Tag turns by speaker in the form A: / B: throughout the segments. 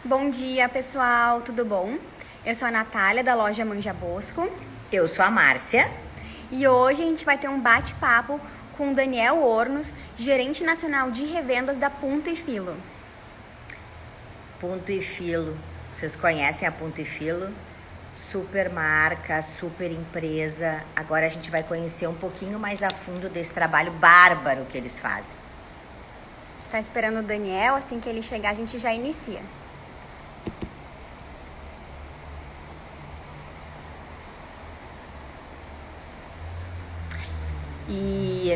A: Bom dia, pessoal, tudo bom? Eu sou a Natália, da loja Manja Bosco,
B: Eu sou a Márcia.
A: e hoje a gente vai ter um bate-papo com o Daniel Ornos, gerente nacional de revendas da Punto e Filo.
B: Punto e Filo. Vocês conhecem a Punto e Filo? Super marca, super empresa. Agora a gente vai conhecer um pouquinho mais a fundo desse trabalho bárbaro que eles fazem.
A: A gente está esperando o Daniel, assim que ele chegar a gente já inicia.
B: E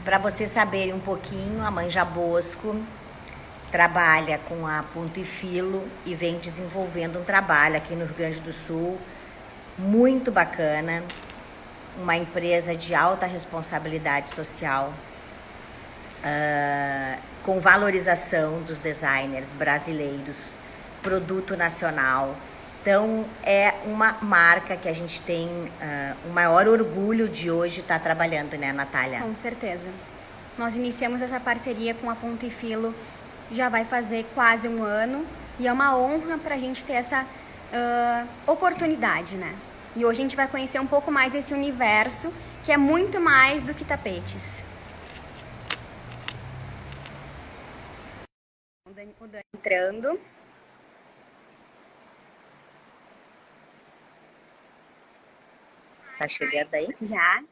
B: para vocês saberem um pouquinho, a Manja Bosco trabalha com a Punto e Filo e vem desenvolvendo um trabalho aqui no Rio Grande do Sul muito bacana, uma empresa de alta responsabilidade social, com valorização dos designers brasileiros, produto nacional. Então, é uma marca que a gente tem o maior orgulho de hoje estar trabalhando, né, Natália?
A: Com certeza. Nós iniciamos essa parceria com a Punto e Filo, já vai fazer quase um ano, e é uma honra para a gente ter essa oportunidade, né? E hoje a gente vai conhecer um pouco mais desse universo, que é muito mais do que tapetes. O Dani entrando.
B: Tá chegando aí?
A: Já.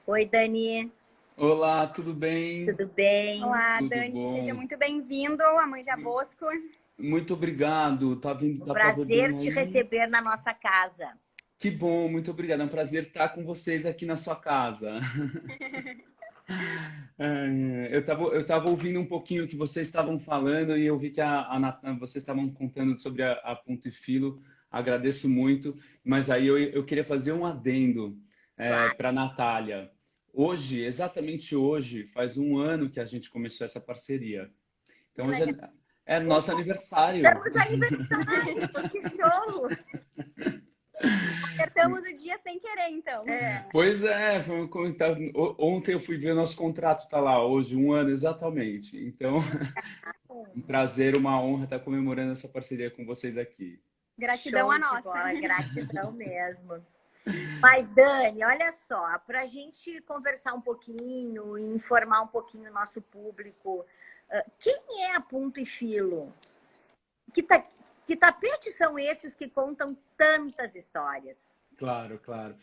B: Oi, Dani,
C: Olá, tudo bem?
B: tudo bem?
A: Olá,
C: Tudo
A: Dani. Seja
C: bom?
A: muito bem-vindo à Manja Bosco.
C: Muito obrigado. Tá vindo,
B: Um
C: dá para ver bem
B: prazer te
C: aí?
B: receber na nossa casa.
C: Que bom, muito obrigado. É um prazer estar com vocês aqui na sua casa. Eu tava ouvindo um pouquinho o que vocês estavam falando e eu vi que vocês estavam contando sobre a Ponto e Filo. Agradeço muito, mas aí eu queria fazer um adendo
B: Claro.
C: para a Natália. Hoje, exatamente hoje, faz um ano que a gente começou essa parceria.
B: Que
C: Então hoje
B: legal.
C: é nosso aniversário.
B: Estamos de aniversário, que show!
A: Acertamos o dia sem querer, então.
C: Pois é, foi um comentário. Ontem eu fui ver o nosso contrato, tá lá, hoje, um ano exatamente. Então, um prazer, uma honra estar comemorando essa parceria com vocês aqui.
A: Gratidão
B: Show
A: a
B: de
A: nossa.
B: bola, gratidão mesmo. Mas, Dani, olha só, para a gente conversar um pouquinho e informar um pouquinho o nosso público, quem é a Punto e Filo? Que, ta- que tapetes são esses que contam tantas histórias?
C: Claro, claro.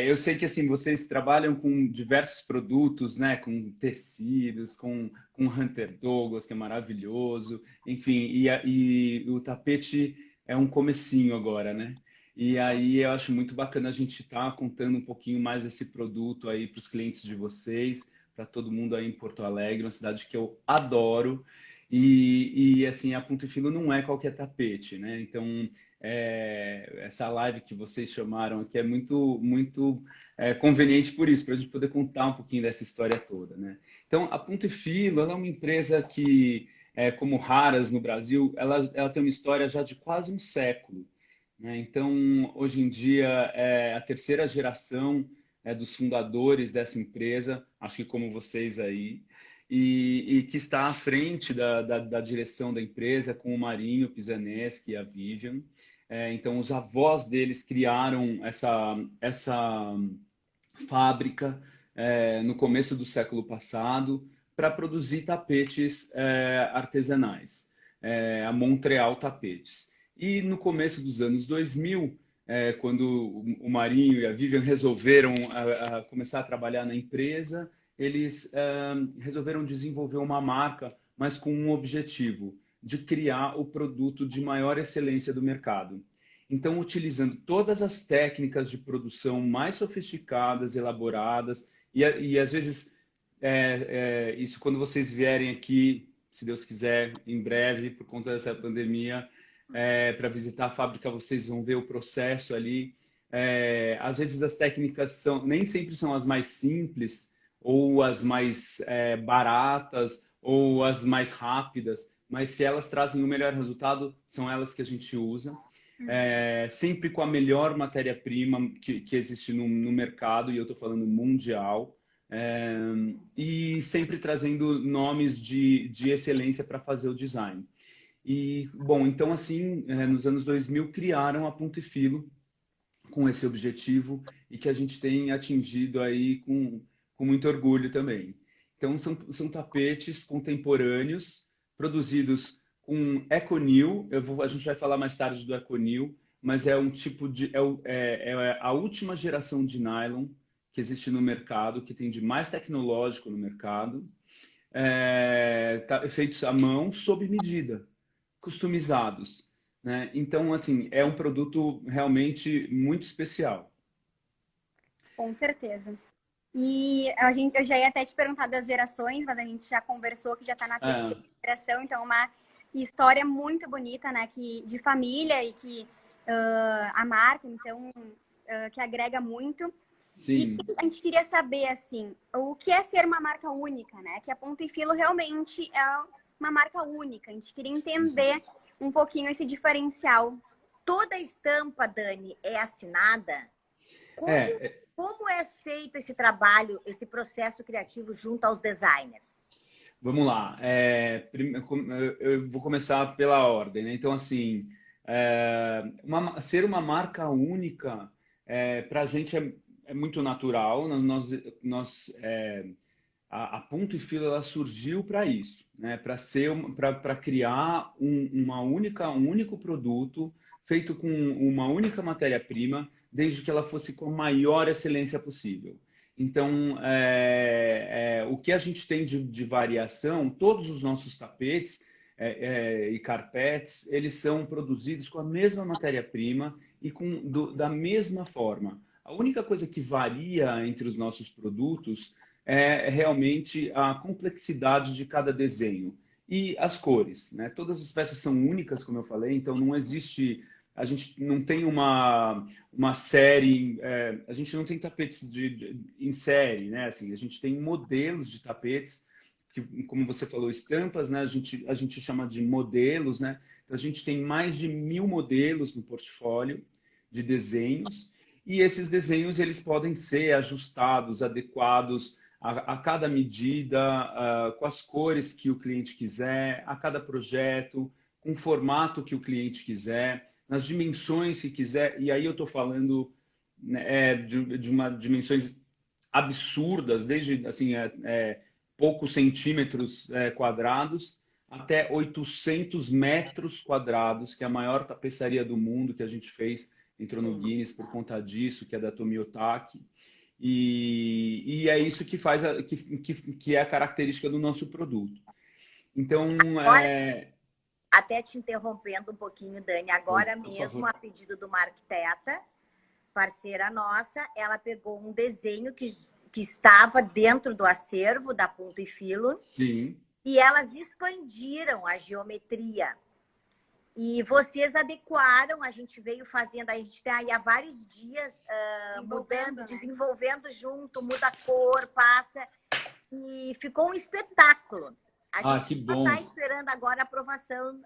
C: Eu sei que assim vocês trabalham com diversos produtos, né? Com tecidos, com Hunter Douglas, que é maravilhoso. Enfim, e o tapete é um comecinho agora, né? E aí eu acho muito bacana a gente estar contando um pouquinho mais desse produto aí para os clientes de vocês, para todo mundo aí em Porto Alegre, uma cidade que eu adoro. E assim, a Ponto e Filo não é qualquer tapete, né? Então, essa live que vocês chamaram aqui é muito conveniente por isso, para a gente poder contar um pouquinho dessa história toda, né? Então, a Ponto e Filo, ela é uma empresa que, como raras no Brasil, ela tem uma história já de quase um século, né? Então, hoje em dia, é a terceira geração dos fundadores dessa empresa, acho que como vocês aí, e que está à frente da direção da empresa com o Marinho Pisaneschi e a Vivian. Então, os avós deles criaram essa fábrica no começo do século passado para produzir tapetes artesanais, a Montreal Tapetes. E no começo dos anos 2000, quando o Marinho e a Vivian resolveram começar a trabalhar na empresa, eles resolveram desenvolver uma marca, mas com um objetivo, de criar o produto de maior excelência do mercado. Então, utilizando todas as técnicas de produção mais sofisticadas, elaboradas, e às vezes, isso quando vocês vierem aqui, se Deus quiser, em breve, por conta dessa pandemia, para visitar a fábrica, vocês vão ver o processo ali. Às vezes as técnicas nem sempre são as mais simples, ou as mais baratas, ou as mais rápidas, mas se elas trazem o melhor resultado, são elas que a gente usa sempre com a melhor matéria-prima que existe no mercado, e eu estou falando mundial, é, e sempre trazendo nomes de excelência para fazer o design. E, bom, então assim, nos anos 2000 criaram a Ponto e Filo com esse objetivo e que a gente tem atingido aí com muito orgulho também. Então, são tapetes contemporâneos produzidos com Econil. A gente vai falar mais tarde do Econil, mas é um tipo de é a última geração de nylon que existe no mercado, que tem de mais tecnológico no mercado, feitos à mão, sob medida, customizados, né? Então, assim, é um produto realmente muito especial.
A: Com certeza. E eu já ia até te perguntar das gerações, mas a gente já conversou que já está na
C: Ah,
A: terceira geração, então uma história muito bonita, né? De família e que a marca, então, que agrega muito. E
C: sim.
A: a gente queria saber, assim, o que é ser uma marca única, né? Que a Ponto e Filo realmente é uma marca única. A gente queria entender um pouquinho esse diferencial.
B: Toda estampa, Dani, é assinada? Como,
C: É,
B: como é feito esse trabalho, esse processo criativo junto aos designers?
C: Vamos lá. Eu vou começar pela ordem, né? Então, assim, ser uma marca única, para a gente é muito natural. A Ponto e Filo ela surgiu para isso, né? Para criar um único produto feito com uma única matéria-prima, desde que ela fosse com a maior excelência possível. Então, o que a gente tem de variação, todos os nossos tapetes e carpetes, eles são produzidos com a mesma matéria-prima e da mesma forma. A única coisa que varia entre os nossos produtos é realmente a complexidade de cada desenho e as cores, né? Todas as peças são únicas, como eu falei, então não existe, a gente não tem uma série, a gente não tem tapetes em série, né? Assim, a gente tem modelos de tapetes que, como você falou, estampas, né? A gente chama de modelos, né? Então a gente tem mais de 1000 modelos no portfólio de desenhos e esses desenhos eles podem ser ajustados, adequados a cada medida, com as cores que o cliente quiser, a cada projeto, com o formato que o cliente quiser, nas dimensões que quiser. E aí eu estou falando, né, de uma dimensões absurdas, desde assim, poucos centímetros quadrados até 800 metros quadrados, que é a maior tapeçaria do mundo que a gente fez, entrou no Guinness por conta disso, que é da Tomi Otaki. E é isso que faz que é a característica do nosso produto. Então,
B: Agora, até te interrompendo um pouquinho, Dani, agora
C: por
B: mesmo,
C: favor.
B: a pedido do Marquiteta, parceira nossa, ela pegou um desenho que estava dentro do acervo da Ponto e Filo
C: Sim.
B: e elas expandiram a geometria. E vocês adequaram, a gente veio fazendo, a gente está aí há vários dias mudando,
A: Né?
B: desenvolvendo junto, muda a cor, passa, e ficou um espetáculo. A
C: Ah,
B: gente
C: que
B: só está
C: bom.
B: esperando agora a aprovação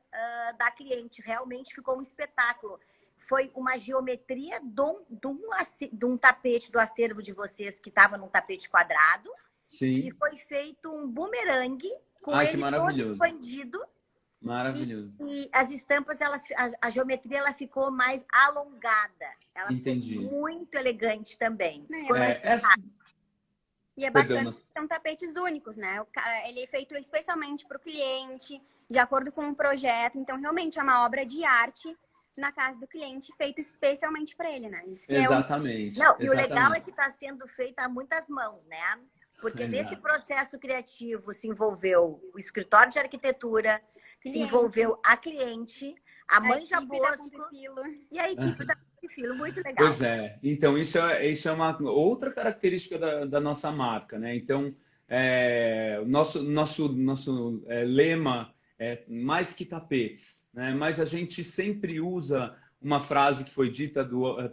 B: da cliente. Realmente ficou um espetáculo. Foi uma geometria de um tapete do acervo de vocês que estava num tapete quadrado e
C: Sim.
B: foi feito um bumerangue com
C: Ai, que
B: ele todo
C: maravilhoso.
B: expandido
C: Maravilhoso.
B: e as estampas, a geometria ela ficou mais alongada. Ela ficou
C: Entendi.
B: muito elegante também.
A: Não,
B: Foi um
C: Essa...
B: espetáculo.
A: e é bacana,
C: Perdão.
A: são tapetes únicos, né? Ele é feito especialmente para o cliente, de acordo com o projeto. Então, realmente, é uma obra de arte na casa do cliente, feito especialmente para ele, né? Isso que é o...
C: Exatamente.
B: Não, e o legal é
C: Exatamente.
B: que está sendo feito a muitas mãos, né? Porque nesse
C: Exato.
B: processo criativo se envolveu o escritório de arquitetura, se
A: Cliente,
B: envolveu a cliente, a
A: a
B: Manja
A: equipe da Ponto
B: Bosco
A: e Filo.
B: e a equipe da Filho. Muito legal.
C: Pois é. Então, isso é uma outra característica da nossa marca, né? Então, o nosso lema é mais que tapetes, né? Mas a gente sempre usa uma frase que foi dita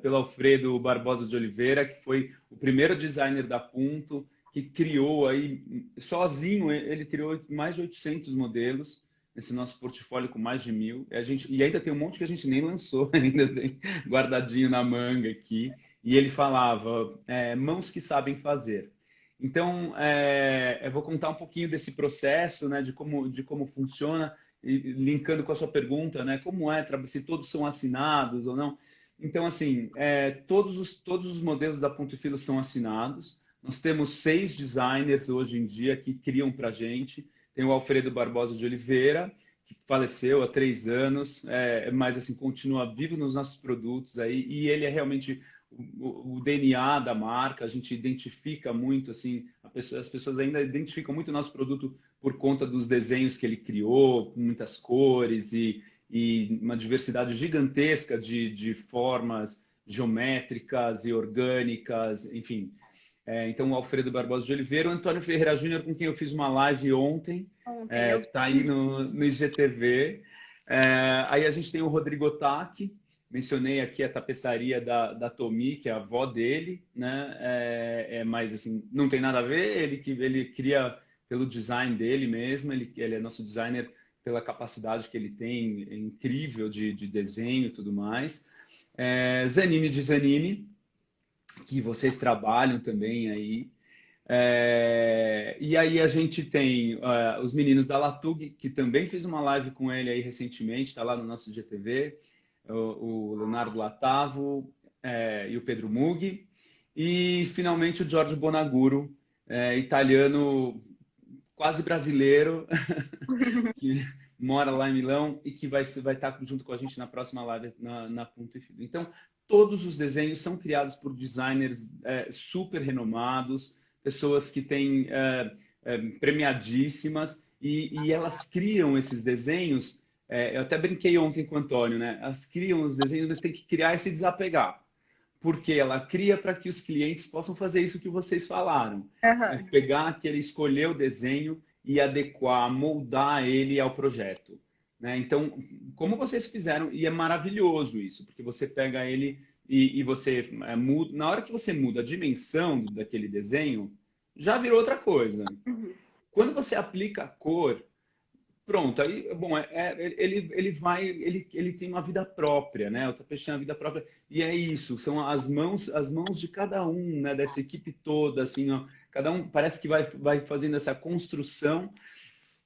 C: pelo Alfredo Barbosa de Oliveira, que foi o primeiro designer da Punto, que criou aí, sozinho, ele criou mais de 800 modelos nesse nosso portfólio com mais de 1000. E ainda tem um monte que a gente nem lançou, ainda tem guardadinho na manga aqui. E ele falava, mãos que sabem fazer. Então, eu vou contar um pouquinho desse processo, né, de como funciona. linkando com a sua pergunta, né? Como é, se todos são assinados ou não. Então, assim, todos os modelos da Ponto e Filo são assinados. Nós temos 6 designers hoje em dia que criam para a gente. Tem o Alfredo Barbosa de Oliveira, que faleceu há 3 anos, mas assim, continua vivo nos nossos produtos aí, e ele é realmente o DNA da marca. A gente identifica muito, assim, as pessoas ainda identificam muito o nosso produto por conta dos desenhos que ele criou, com muitas cores e uma diversidade gigantesca de formas geométricas e orgânicas, enfim. Então, o Alfredo Barbosa de Oliveira, o Antônio Ferreira Júnior, com quem eu fiz uma live ontem, que está aí no IGTV. Aí a gente tem o Rodrigo Otaki, mencionei aqui a tapeçaria da Tomi, que é a avó dele, né? Mas assim, não tem nada a ver, ele cria pelo design dele mesmo, ele é nosso designer pela capacidade que ele tem, incrível de desenho e tudo mais. Zanini de Zanini, que vocês trabalham também aí. E aí a gente tem os meninos da Latug, que também fiz uma live com ele aí recentemente, está lá no nosso GTV, o Leonardo Latavo e o Pedro Mughi. E finalmente o Giorgio Bonaguro, italiano quase brasileiro, que mora lá em Milão e que vai estar junto com a gente na próxima live na Ponto e Filo. Então, todos os desenhos são criados por designers super renomados, pessoas que têm premiadíssimas, e elas criam esses desenhos. Eu até brinquei ontem com o Antônio, né? Elas criam os desenhos, mas tem que criar e se desapegar. Porque ela cria para que os clientes possam fazer isso que vocês falaram. Pegar escolher o desenho e adequar, moldar ele ao projeto, né? Então, como vocês fizeram, e é maravilhoso isso, porque você pega ele e você muda, na hora que você muda a dimensão daquele desenho, já virou outra coisa. Quando você aplica a cor, pronto, aí, bom, ele tem uma vida própria, né? O tapete tem uma vida própria, e é isso, são as mãos de cada um, né? Dessa equipe toda, assim, ó, cada um parece que vai fazendo essa construção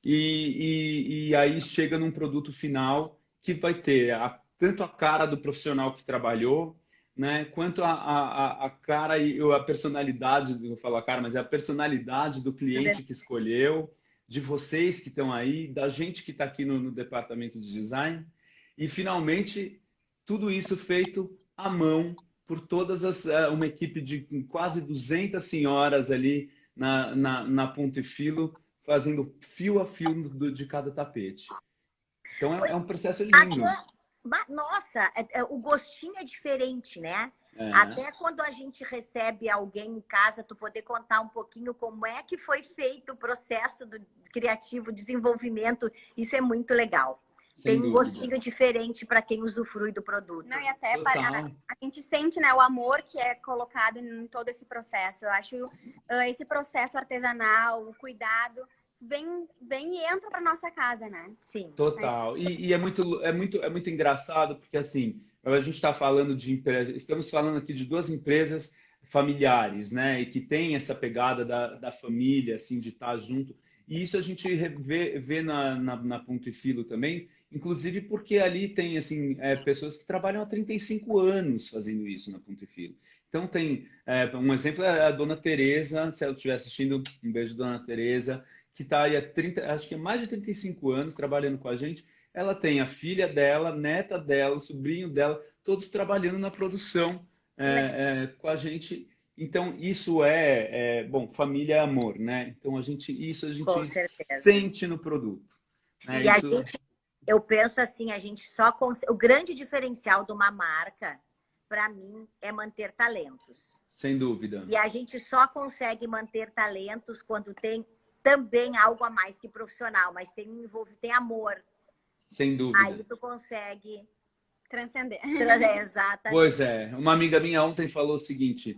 C: e aí chega num produto final que vai ter tanto a cara do profissional que trabalhou, né? Quanto a cara e a personalidade, não vou falar a cara, mas é a personalidade do cliente que escolheu, de vocês que estão aí, da gente que está aqui no departamento de design, e finalmente tudo isso feito à mão por uma equipe de quase 200 senhoras ali na Ponto e Filo, fazendo fio a fio de cada tapete. Então é um processo lindo.
B: Nossa, o gostinho é diferente, né? Até quando a gente recebe alguém em casa, tu poder contar um pouquinho como é que foi feito o processo do criativo, desenvolvimento, isso é muito legal. Tem um gostinho diferente para quem usufrui do produto.
A: Não, e até a gente sente, né, o amor que é colocado em todo esse processo. Eu acho esse processo artesanal, o cuidado, vem e entra para nossa casa, né?
B: Sim.
C: Total. E é muito engraçado, porque assim, a gente está falando estamos falando aqui de 2 empresas familiares, né? E que tem essa pegada da família, assim, de estar junto. E isso a gente vê na Ponto e Filo também, inclusive porque ali tem assim, pessoas que trabalham há 35 anos fazendo isso na Ponto e Filo. Então tem um exemplo é a Dona Tereza, se ela estiver assistindo, um beijo, Dona Tereza, que está aí acho que há mais de 35 anos trabalhando com a gente. Ela tem a filha dela, a neta dela, o sobrinho dela, todos trabalhando na produção com a gente. Então, isso bom, família é amor, né? Então, isso a gente sente no produto. Né?
B: E eu penso assim, o grande diferencial de uma marca, para mim, é manter talentos.
C: Sem dúvida.
B: E a gente só consegue manter talentos quando tem também algo a mais que profissional, mas tem amor.
C: Sem dúvida.
B: Aí tu consegue
A: transcender.
B: Exatamente.
C: Pois uma amiga minha ontem falou o seguinte: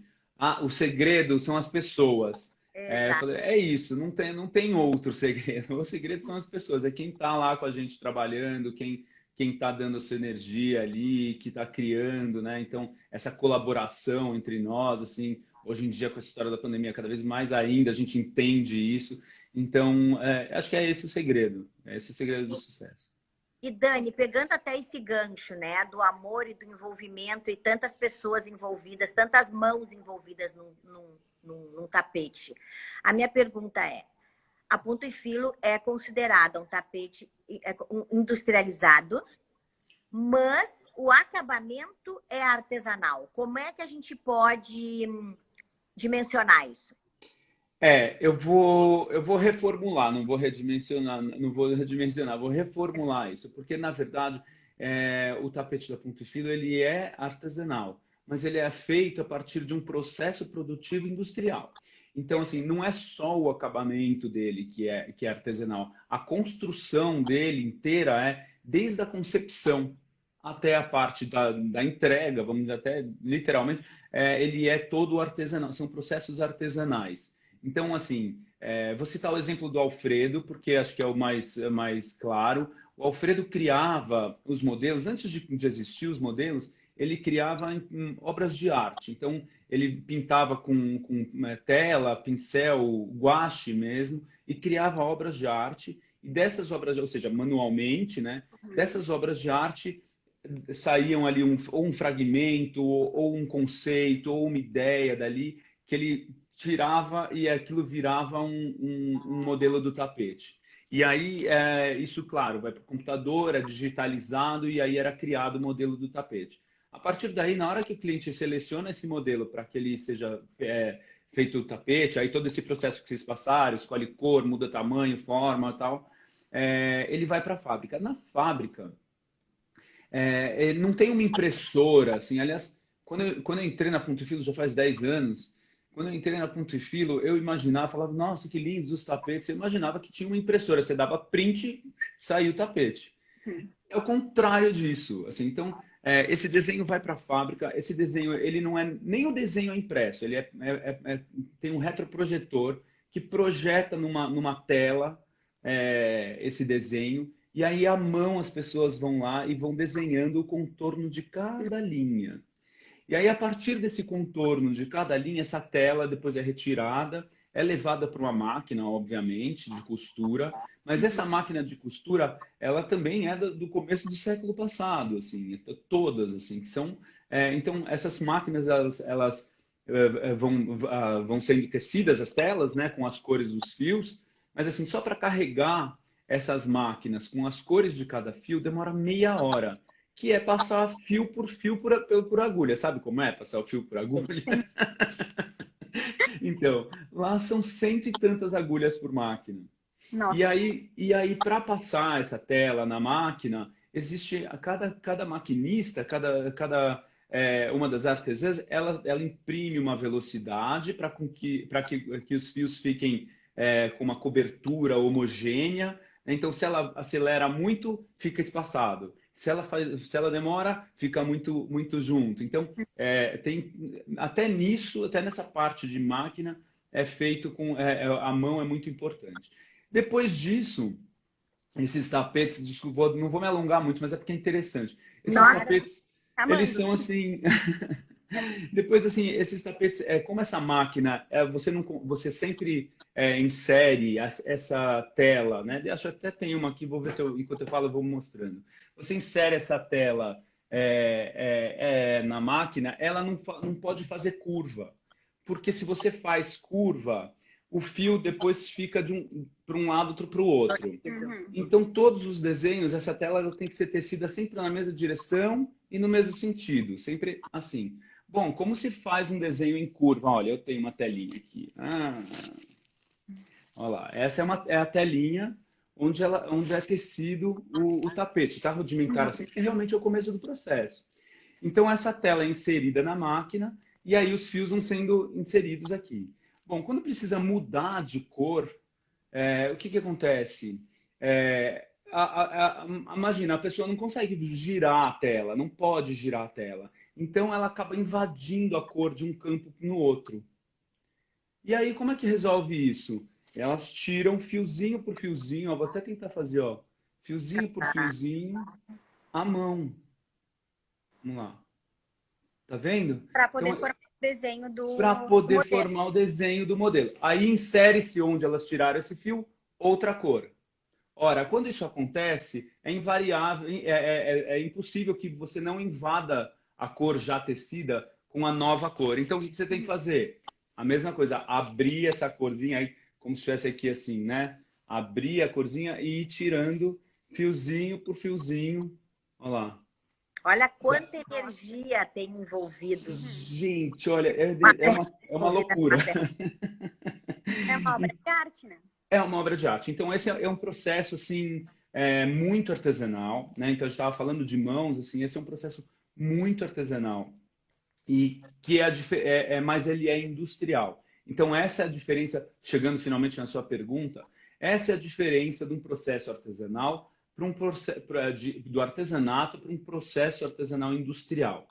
C: o segredo são as pessoas. Eu falei, isso, não tem outro segredo. O segredo são as pessoas, é quem está lá com a gente trabalhando, quem está dando a sua energia ali, que está criando, né? Então, essa colaboração entre nós, assim, hoje em dia com essa história da pandemia, cada vez mais ainda a gente entende isso. Então, acho que é esse o segredo. É esse o segredo do sucesso.
B: E Dani, pegando até esse gancho, né, do amor e do envolvimento e tantas pessoas envolvidas, tantas mãos envolvidas num tapete. A minha pergunta é, a Ponto e Filo é considerada um tapete industrializado, mas o acabamento é artesanal. Como é que a gente pode dimensionar isso?
C: Eu vou reformular, não vou redimensionar, vou reformular isso, porque na verdade o tapete da Ponto e Filo ele é artesanal, mas ele é feito a partir de um processo produtivo industrial. Então, assim, não é só o acabamento dele que é artesanal, a construção dele inteira desde a concepção até a parte da entrega, vamos dizer até literalmente, ele é todo artesanal, são processos artesanais. Então, assim, vou citar o exemplo do Alfredo, porque acho que é o mais claro. O Alfredo criava os modelos, antes de existir os modelos, ele criava em obras de arte. Então, ele pintava com tela, pincel, guache mesmo, e criava obras de arte. E dessas obras, ou seja, manualmente, né? Dessas obras de arte saíam ali ou um fragmento, ou um conceito, ou uma ideia dali, que ele tirava e aquilo virava um modelo do tapete. E aí, isso, claro, vai para o computador, é digitalizado e aí era criado o modelo do tapete. A partir daí, na hora que o cliente seleciona esse modelo para que ele seja feito o tapete, aí todo esse processo que vocês passaram, escolhe cor, muda tamanho, forma e tal, ele vai para a fábrica. Na fábrica, não tem uma impressora, assim, aliás, quando eu entrei na Ponto e Filo já faz 10 anos, quando eu entrei na Ponto e Filo, eu imaginava, falava, nossa, que lindos os tapetes. Eu imaginava que tinha uma impressora, você dava print, saiu o tapete. É o contrário disso. Assim, então, esse desenho vai para a fábrica, esse desenho, ele não é nem o desenho é impresso, ele tem um retroprojetor que projeta numa tela esse desenho, e aí à mão as pessoas vão lá e vão desenhando o contorno de cada linha. E aí, a partir desse contorno de cada linha, essa tela depois é retirada, é levada para uma máquina, obviamente, de costura, mas essa máquina de costura, ela também é do começo do século passado, assim, todas, assim, que são... então, essas máquinas, elas vão sendo tecidas, as telas, né, com as cores dos fios, mas, assim, só para carregar essas máquinas com as cores de cada fio, demora meia hora que é passar fio por agulha. Sabe como é passar o fio por agulha? Então, lá são cento e tantas agulhas por máquina. E
A: Nossa.
C: aí para passar essa tela na máquina, existe cada maquinista, cada uma das artesãs, ela imprime uma velocidade para que os fios fiquem com uma cobertura homogênea. Então, se ela acelera muito, fica espaçado. Se ela demora, fica muito junto. Então, até nisso, até nessa parte de máquina, é feito a mão é muito importante. Depois disso, esses tapetes, desculpa, não vou me alongar muito, mas é porque é interessante. Esses
A: Nossa,
C: tapetes, eles
A: amando.
C: são assim. Depois, assim, esses tapetes, como essa máquina, você sempre insere essa tela, né? Acho que até tem uma aqui, vou ver se enquanto eu falo, eu vou mostrando. Você insere essa tela na máquina, ela não pode fazer curva, porque se você faz curva, o fio depois fica para um lado, outro para o outro.
A: Uhum.
C: Então, todos os desenhos, essa tela tem que ser tecida sempre na mesma direção e no mesmo sentido, sempre assim. Bom, como se faz um desenho em curva? Olha, eu tenho uma telinha aqui. Olha lá, essa é a telinha onde é tecido o tapete. Está rudimentar assim, porque realmente é o começo do processo. Então, essa tela é inserida na máquina e aí os fios vão sendo inseridos aqui. Bom, quando precisa mudar de cor, o que acontece? Imagina, a pessoa não consegue girar a tela, não pode girar a tela. Então, ela acaba invadindo a cor de um campo no outro. E aí, como é que resolve isso? Elas tiram fiozinho por fiozinho, ó, vou até tentar fazer, ó, fiozinho por fiozinho, à mão. Vamos lá. Tá vendo?
A: Para poder
C: Então,
A: formar desenho
C: para
A: do
C: poder
A: modelo.
C: formar o desenho do modelo. Aí insere-se onde elas tiraram esse fio, outra cor. Ora, quando isso acontece, é invariável, é impossível que você não invada a cor já tecida com a nova cor. Então, o que você tem que fazer? A mesma coisa, abrir essa corzinha aí, como se estivesse aqui assim, né? Abrir a corzinha e ir tirando fiozinho por fiozinho. Olha lá.
B: Olha quanta energia tem envolvido.
C: Gente, olha, é uma
B: Envolvida
C: loucura.
B: na peça.
A: É uma obra de arte, né?
C: É uma obra de arte. Então, esse é um processo, assim, muito artesanal, né? Então, a gente estava falando de mãos, assim, esse é um processo muito artesanal. E que mas ele é industrial. Então, essa é a diferença, chegando finalmente na sua pergunta, essa é a diferença de um processo artesanal do artesanato para um processo artesanal industrial.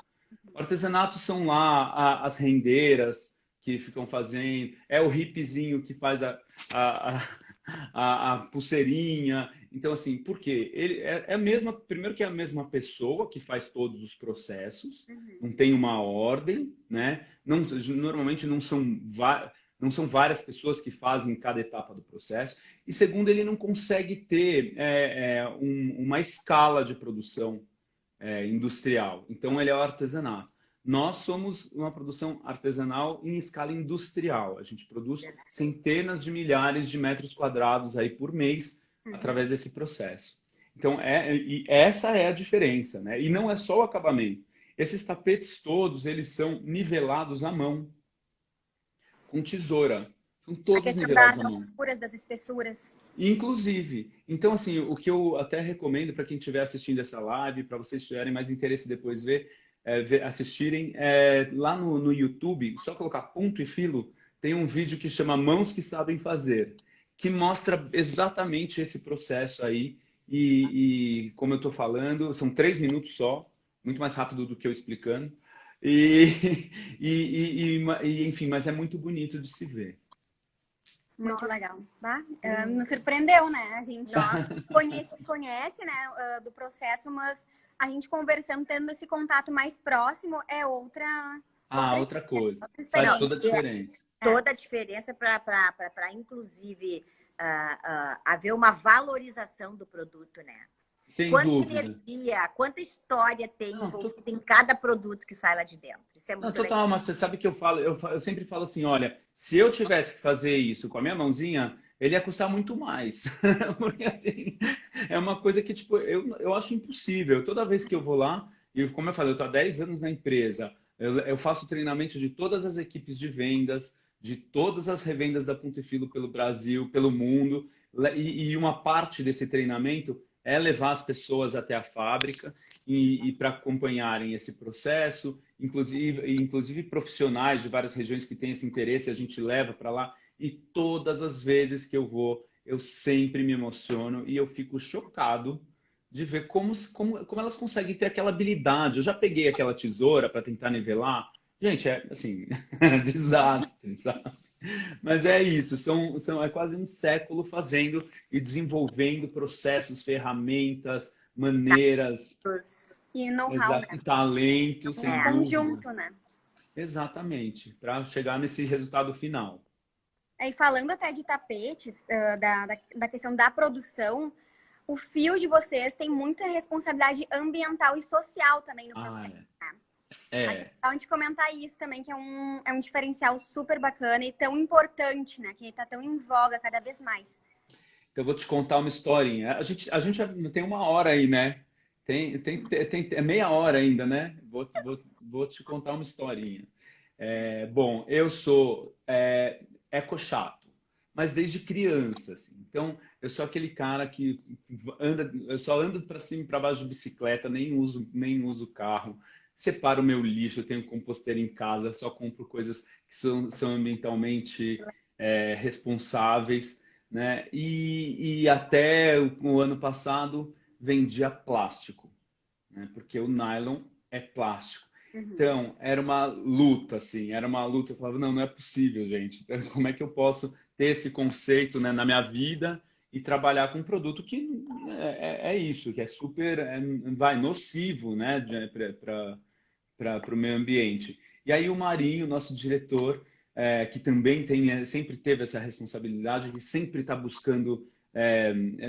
C: O artesanato são lá as rendeiras que ficam fazendo, é o hippiezinho que faz a, a pulseirinha. Então, assim, por quê? Ele é a mesma, primeiro que é a mesma pessoa que faz todos os processos, não tem uma ordem, né? Não, normalmente não são várias pessoas que fazem cada etapa do processo. E segundo, ele não consegue ter uma escala de produção industrial. Então, ele é o artesanato. Nós somos uma produção artesanal em escala industrial. A gente produz centenas de milhares de metros quadrados aí por mês através desse processo. Então, e essa é a diferença, né? E não é só o acabamento. Esses tapetes todos, eles são nivelados à mão, com tesoura. São
A: A
C: todos
A: questão
C: nivelados
A: das
C: à mão.
A: alturas, das espessuras.
C: Inclusive. Então, assim, o que eu até recomendo para quem estiver assistindo essa live, para vocês tiverem mais interesse depois assistirem, lá no YouTube, só colocar ponto e filo, tem um vídeo que chama Mãos que Sabem Fazer, que mostra exatamente esse processo aí. E como eu estou falando, são 3 minutos só, muito mais rápido do que eu explicando. Enfim, mas é muito bonito de se ver.
A: Muito legal. Tá? Nos surpreendeu, né? A gente conhece, né, do processo, mas a gente conversando, tendo esse contato mais próximo, é outra
C: Coisa.
A: outra
C: Faz
A: experiência.
C: toda a diferença.
B: Toda a diferença para inclusive, haver uma valorização do produto, né?
C: Sem
B: Quanta
C: dúvida.
B: energia, quanta história tem
C: Não,
B: envolvida em cada produto que sai lá de dentro. Isso é
C: Não,
B: muito
C: total,
B: legal.
C: mas você sabe que eu sempre falo assim, olha, se eu tivesse que fazer isso com a minha mãozinha, ele ia custar muito mais. Porque assim, é uma coisa que, tipo, eu acho impossível. Toda vez que eu vou lá, e como eu falei, eu estou há 10 anos na empresa, eu faço treinamento de todas as equipes de vendas, de todas as revendas da Ponto e Filo pelo Brasil, pelo mundo, e uma parte desse treinamento é levar as pessoas até a fábrica e para acompanharem esse processo, inclusive profissionais de várias regiões que têm esse interesse, a gente leva para lá. E todas as vezes que eu vou, eu sempre me emociono e eu fico chocado de ver como elas conseguem ter aquela habilidade. Eu já peguei aquela tesoura para tentar nivelar. Gente, é assim, desastre, sabe? Mas é isso, é quase um século fazendo e desenvolvendo processos, ferramentas, maneiras,
A: E know-how, né?
C: talento,
A: Um
C: sem dúvida.
A: conjunto, né?
C: Exatamente, para chegar nesse resultado final.
A: E falando até de tapetes, da questão da produção, o fio de vocês tem muita responsabilidade ambiental e social também no processo. Acho legal de comentar isso também, que é um diferencial super bacana e tão importante, né? Que está tão em voga cada vez mais.
C: Então, eu vou te contar uma historinha. A gente já tem 1 hora aí, né? Tem meia hora ainda, né? Vou te contar uma historinha. Bom, eu sou eco-chato, mas desde criança, assim. Então, eu sou aquele cara que eu só ando para cima e para baixo de bicicleta, nem uso carro. Separo o meu lixo, eu tenho composteira em casa, só compro coisas que são ambientalmente responsáveis, né? E até o ano passado vendia plástico, né? Porque o nylon é plástico. Então, era uma luta, assim, era uma luta. Eu falava, não é possível, gente. Como é que eu posso ter esse conceito, né, na minha vida e trabalhar com um produto que é isso, que é super nocivo, né, para o meio ambiente. E aí o Marinho, nosso diretor, que também sempre teve essa responsabilidade, que sempre está buscando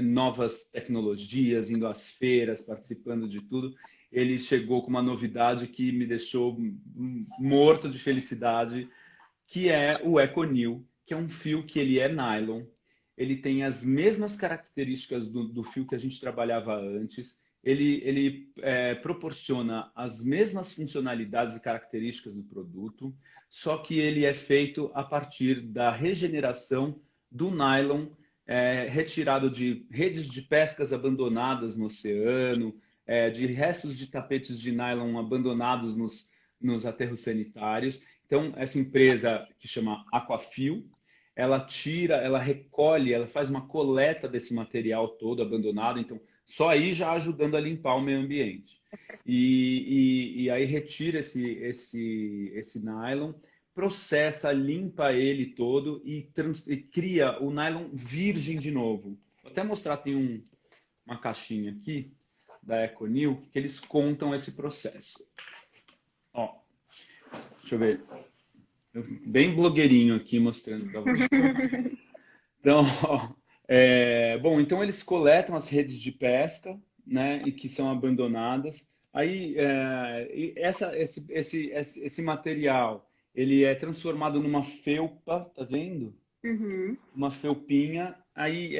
C: novas tecnologias, indo às feiras, participando de tudo. Ele chegou com uma novidade que me deixou morto de felicidade, que é o EcoNew, que é um fio que ele é nylon. Ele tem as mesmas características do fio que a gente trabalhava antes. Ele proporciona as mesmas funcionalidades e características do produto, só que ele é feito a partir da regeneração do nylon retirado de redes de pescas abandonadas no oceano, de restos de tapetes de nylon abandonados nos aterros sanitários. Então, essa empresa que chama Aquafil, ela tira, ela recolhe, ela faz uma coleta desse material todo abandonado. Então, só aí já ajudando a limpar o meio ambiente. E aí retira esse nylon, processa, limpa ele todo e cria o nylon virgem de novo. Vou até mostrar, tem uma caixinha aqui da EcoNew que eles contam esse processo. Ó, deixa eu ver. Bem blogueirinho aqui mostrando para vocês. Então, bom, então eles coletam as redes de pesca, né, e que são abandonadas. Aí esse material ele é transformado numa felpa, tá vendo?
A: Uhum.
C: Uma felpinha, aí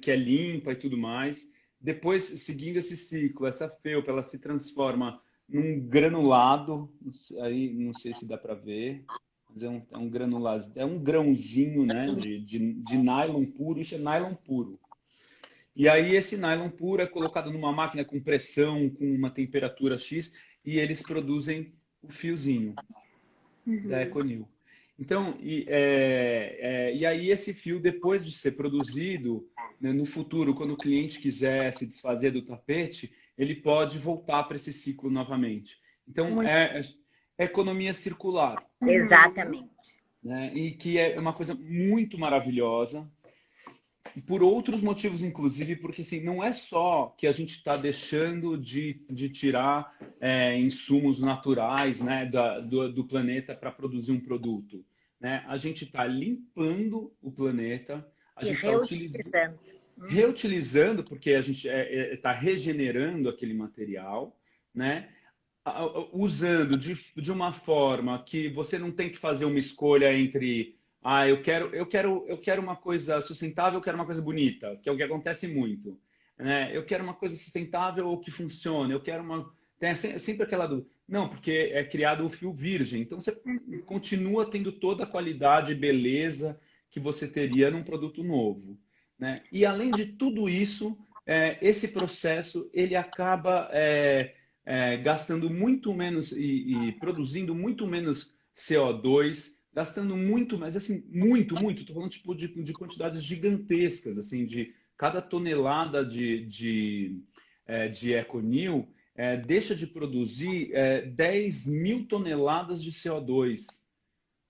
C: que é limpa e tudo mais. Depois, seguindo esse ciclo, essa felpa ela se transforma num granulado. Aí não sei se dá para ver. Mas é um granulado, é um grãozinho, né, de nylon puro. Isso é nylon puro. E aí esse nylon puro é colocado numa máquina com pressão, com uma temperatura X, e eles produzem o fiozinho da EcoNew. Então, e aí esse fio, depois de ser produzido, né, no futuro, quando o cliente quiser se desfazer do tapete, ele pode voltar para esse ciclo novamente. Então, economia circular.
B: Exatamente.
C: Né? E que é uma coisa muito maravilhosa, por outros motivos, inclusive, porque assim, não é só que a gente está deixando de tirar insumos naturais, né, do planeta para produzir um produto. Né? A gente está limpando o planeta, a gente está reutilizando, porque a gente está regenerando aquele material, né? Usando de uma forma que você não tem que fazer uma escolha entre eu quero uma coisa sustentável, eu quero uma coisa bonita, que é o que acontece muito, né? Eu quero uma coisa sustentável ou que funcione, eu quero tem sempre aquela dúvida. Não, porque é criado o fio virgem, então você continua tendo toda a qualidade e beleza que você teria num produto novo, né? E além de tudo isso, esse processo ele acaba gastando muito menos e produzindo muito menos CO2, gastando muito mais, assim, muito, estou falando tipo de quantidades gigantescas, assim, de cada tonelada de EcoNew deixa de produzir 10.000 toneladas de CO2.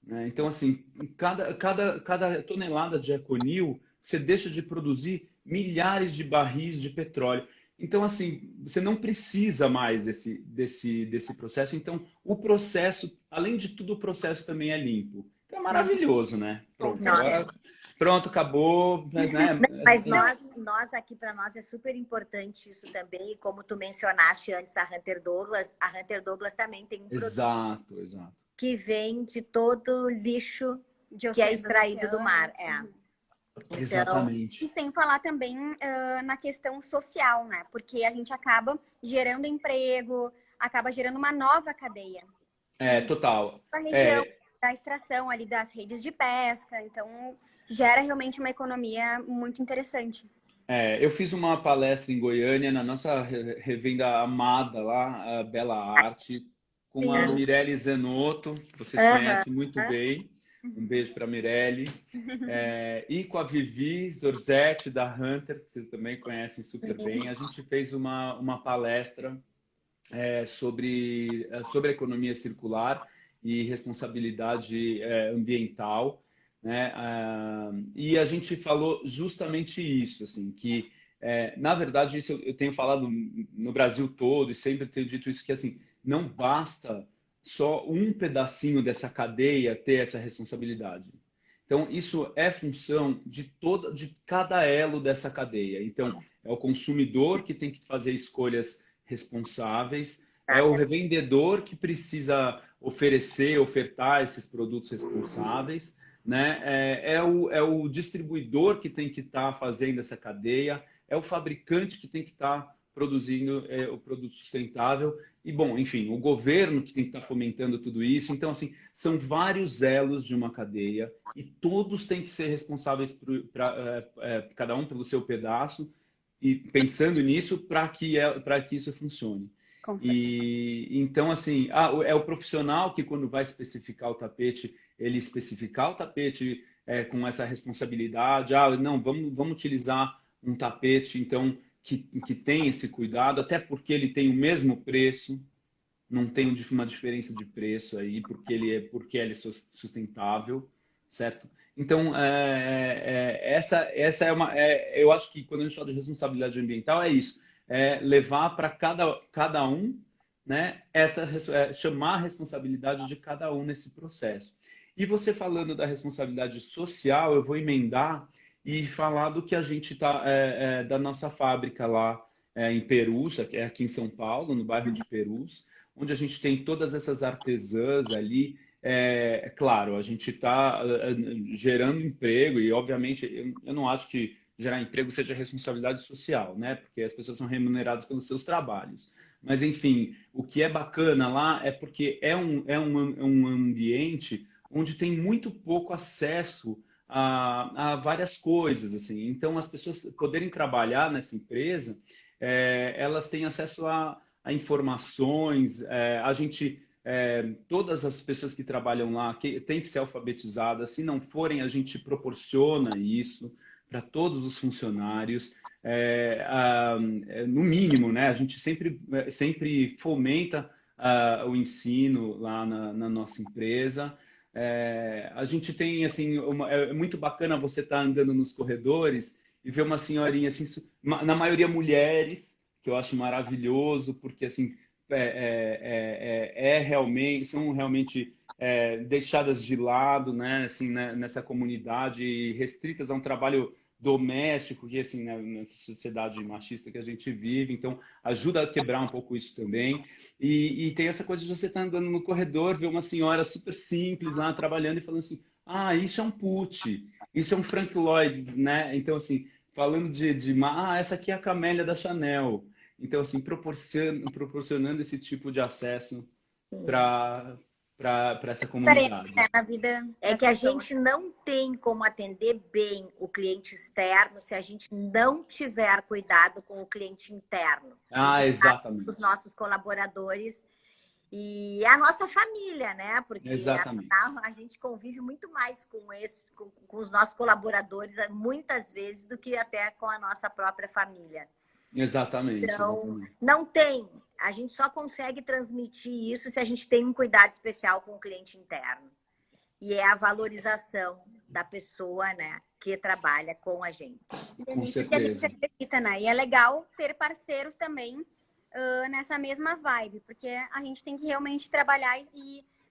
C: Né? Então, assim, cada tonelada de EcoNew, você deixa de produzir milhares de barris de petróleo. Então, assim, você não precisa mais desse processo. Então, o processo, além de tudo, o processo também é limpo. Então, é maravilhoso, né? Pronto, agora, pronto, acabou. Né?
B: Mas nós aqui, para nós, é super importante isso também. E como tu mencionaste antes, a Hunter Douglas também tem um
C: produto
B: que vem de todo o lixo que é extraído do mar.
C: Então, exatamente.
A: E sem falar também na questão social, né? Porque a gente acaba gerando emprego, acaba gerando uma nova cadeia.
C: Total.
A: A região da extração ali das redes de pesca, então gera realmente uma economia muito interessante.
C: Eu fiz uma palestra em Goiânia, na nossa revenda amada lá, a Bela Arte, com a Mirelle Zanotto, que vocês conhecem muito bem. Um beijo para a Mirelle. E com a Vivi Zorzetti, da Hunter, que vocês também conhecem super bem. A gente fez uma palestra sobre a economia circular e responsabilidade ambiental. Né? E a gente falou justamente isso, assim, que, na verdade, isso eu tenho falado no Brasil todo e sempre tenho dito isso, que assim, não basta só um pedacinho dessa cadeia ter essa responsabilidade. Então, isso é função de cada elo dessa cadeia. Então, é o consumidor que tem que fazer escolhas responsáveis, é o revendedor que precisa ofertar esses produtos responsáveis, né? É o distribuidor que tem que estar fazendo essa cadeia, é o fabricante que tem que estar produzindo o produto sustentável e, bom, enfim, o governo que tem que estar fomentando tudo isso. Então, assim, são vários elos de uma cadeia e todos têm que ser responsáveis cada um pelo seu pedaço e pensando nisso para que isso funcione.
A: Com certeza.
C: E então, assim, é o profissional que, quando vai especificar o tapete, ele especificar o tapete com essa responsabilidade. Não, vamos utilizar um tapete, então, que tem esse cuidado, até porque ele tem o mesmo preço, não tem uma diferença de preço aí, porque ele é sustentável, certo? Então, essa é eu acho que quando a gente fala de responsabilidade ambiental, é isso, é levar para cada um, né, chamar a responsabilidade de cada um nesse processo. E você falando da responsabilidade social, eu vou emendar e falar do que a gente da nossa fábrica lá em Perus, aqui em São Paulo, no bairro de Perus, onde a gente tem todas essas artesãs ali. Claro, a gente está gerando emprego e, obviamente, eu não acho que gerar emprego seja responsabilidade social, né? Porque as pessoas são remuneradas pelos seus trabalhos. Mas, enfim, o que é bacana lá é porque é um ambiente onde tem muito pouco acesso a várias coisas, assim. Então, as pessoas poderem trabalhar nessa empresa, elas têm acesso a informações, todas as pessoas que trabalham lá têm que ser alfabetizadas. Se não forem, a gente proporciona isso para todos os funcionários. No mínimo, né? A gente sempre fomenta o ensino lá na nossa empresa. A gente tem, assim, é muito bacana você estar andando nos corredores e ver uma senhorinha, assim, na maioria mulheres, que eu acho maravilhoso, porque, assim, são realmente deixadas de lado, né, assim, né, nessa comunidade e restritas a um trabalho doméstico, que, assim, né, nessa sociedade machista que a gente vive, então ajuda a quebrar um pouco isso também. E tem essa coisa de você estar andando no corredor, ver uma senhora super simples lá trabalhando e falando assim, isso é um Pucci, isso é um Frank Lloyd, né? Então, assim, falando essa aqui é a Camélia da Chanel. Então, assim, proporcionando esse tipo de acesso para essa comunidade.
A: Na vida
B: É que a gente não tem como atender bem o cliente externo se a gente não tiver cuidado com o cliente interno.
C: Exatamente.
B: Os nossos colaboradores e a nossa família, né? Porque afinal, a gente convive muito mais com os nossos colaboradores, muitas vezes, do que até com a nossa própria família.
C: Exatamente.
B: Então, não tem. A gente só consegue transmitir isso se a gente tem um cuidado especial com o cliente interno. E é a valorização da pessoa, né, que trabalha com a gente.
A: E é nisso que a gente acredita, né? E é legal ter parceiros também nessa mesma vibe, porque a gente tem que realmente trabalhar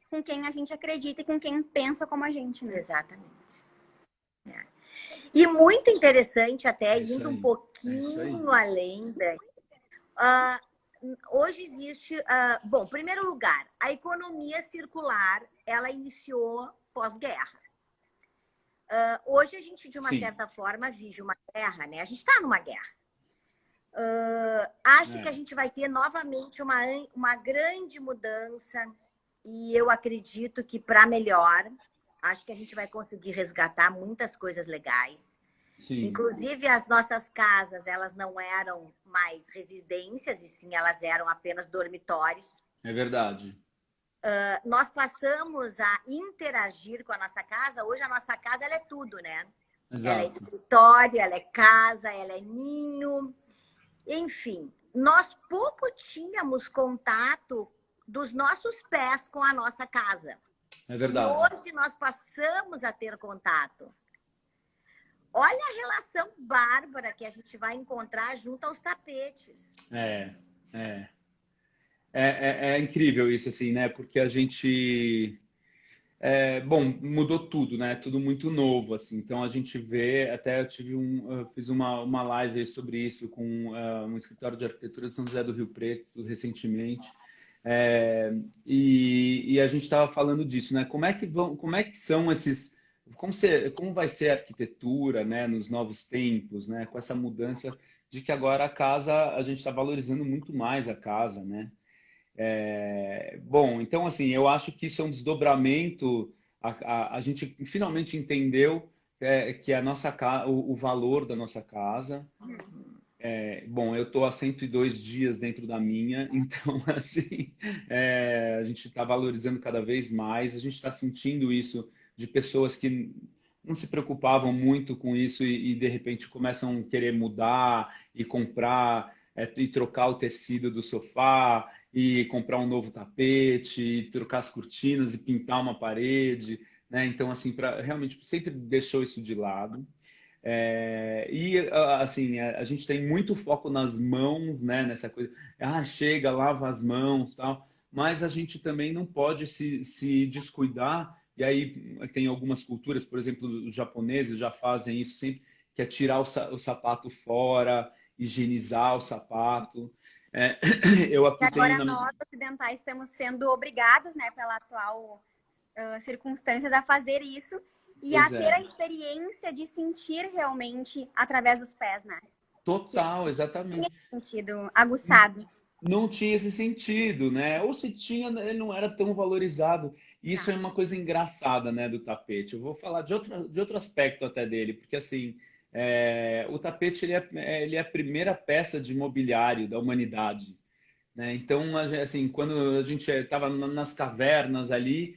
A: com quem a gente acredita e com quem pensa como a gente, né?
B: Exatamente. E muito interessante, até indo um pouquinho além, hoje existe, bom, em primeiro lugar, a economia circular, ela iniciou pós-guerra. Hoje a gente, de uma certa forma, vive uma guerra, né? A gente está numa guerra. Acho que a gente vai ter novamente uma grande mudança e eu acredito que para melhor, acho que a gente vai conseguir resgatar muitas coisas legais. Sim. Inclusive, as nossas casas, elas não eram mais residências, e sim, elas eram apenas dormitórios.
C: É verdade.
B: Nós passamos a interagir com a nossa casa. Hoje, a nossa casa, ela é tudo, né? Exato. Ela é escritório, ela é casa, ela é ninho. Enfim, nós pouco tínhamos contato dos nossos pés com a nossa casa.
C: É verdade.
B: E hoje nós passamos a ter contato. Olha a relação bárbara que a gente vai encontrar junto aos tapetes.
C: é incrível isso, assim, né? Porque a gente... bom, mudou tudo, né? Tudo muito novo, assim. Então a gente vê, até eu fiz uma live sobre isso com um escritório de arquitetura de São José do Rio Preto recentemente. E a gente estava falando disso, né? Como é que são esses, como vai ser a arquitetura, né? Nos novos tempos, né? Com essa mudança de que agora a gente está valorizando muito mais a casa, né? Bom, então assim, eu acho que isso é um desdobramento. A gente finalmente entendeu que a nossa o valor da nossa casa. Bom, eu estou há 102 dias dentro da minha, então assim, a gente está valorizando cada vez mais. A gente está sentindo isso de pessoas que não se preocupavam muito com isso e de repente começam a querer mudar e comprar e trocar o tecido do sofá e comprar um novo tapete e trocar as cortinas e pintar uma parede, né? Então assim, realmente sempre deixou isso de lado. Assim, a gente tem muito foco nas mãos, né? Nessa coisa, chega, lava as mãos, tal. Mas a gente também não pode se descuidar. E aí tem algumas culturas, por exemplo, os japoneses já fazem isso sempre, que é tirar o sapato fora, higienizar o sapato. Eu
A: E
C: aqui tenho
A: agora
C: na...
A: nós, ocidentais, estamos sendo obrigados, né, pela atual circunstâncias, a fazer isso e a
C: Pois
A: ter a
C: é,
A: experiência de sentir realmente através dos pés, né? Que
C: total,
A: tem
C: exatamente.
A: esse sentido aguçado.
C: Não tinha esse sentido, né? Ou se tinha, ele não era tão valorizado. Isso é
A: Tá.
C: uma coisa engraçada, né, do tapete. Eu vou falar de outro aspecto até dele, porque assim, o tapete ele é a primeira peça de mobiliário da humanidade, né? Então, assim, quando a gente estava nas cavernas ali,